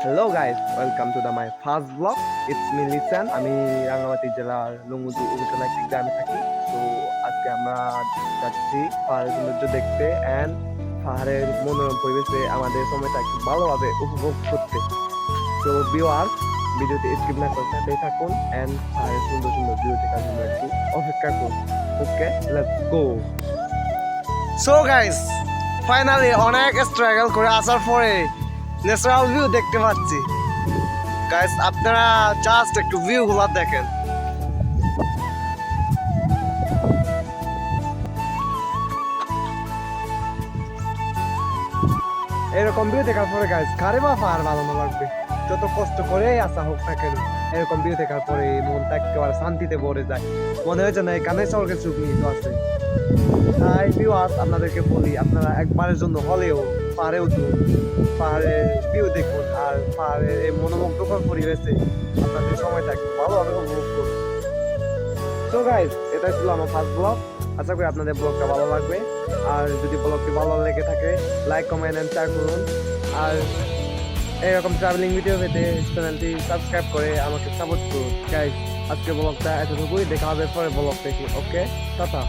Hello guys, welcome to the my first blog. It's me Lisan. আমি রাঙ্গামাটি জেলার লংগদু উপজেলা একটি গ্রামে থাকি। তো আজকে আমরা যাচ্ছি পাহাড়ের সৌন্দর্য দেখতে অ্যান্ড পাহাড়ের মনোরম পরিবেশে আমাদের সময়টা একটু ভালোভাবে উপভোগ করতে। তো ভিউয়ার্স, ভিডিওটি স্কিপ না করে সাথেই থাকুন অ্যান্ড পাহাড়ের সুন্দর সুন্দর ভিউ দেখার জন্য একটু অপেক্ষা করুন। Okay, let's go. So guys, finally অনেক স্ট্রাগল করে আসার পরে ন্যাচারাল ভিউ দেখতে পাচ্ছি। গাইস, আপনারা জাস্ট একটু ভিউ গুলা দেখেন। এরকম ভিউ দেখার পরে গাইস কারে বা পাহাড় ভালো না লাগবে? যত কষ্ট করে আসা হোক না কেন, এরকম ভিউ দেখার পরে মনটা একেবারে শান্তিতে ভরে যায়। মনে হয় যেন এখানে স্বর্গের সুখ নিহিত আছে। তাই ভিউয়ার্স, আপনাদেরকে বলি, আপনারা একবারের জন্য হলেও পাহাড়ে উঠুন, পাহাড়ের ভিউ দেখুন আর পাহাড়ের এই মনোমুগ্ধকর পরিবেশে আপনাদের সময়টা একটু ভালোভাবে উপভোগ করুন। তো গাইস, এটাই ছিল আমার ফার্স্ট ব্লগ। আশা করি আপনাদের ব্লগটা ভালো লাগবে। আর যদি ব্লগটি ভালো লেগে থাকে, লাইক, কমেন্ট এন্ড শেয়ার করুন। আর এরকম ট্রাভেলিং ভিডিও পেতে চ্যানেলটি সাবস্ক্রাইব করে আমাকে সাপোর্ট করুন। গাইস, আজকে ব্লগটা এতটুকুই। দেখা হবে পরে ব্লগ থেকে। ওকে, টাটা।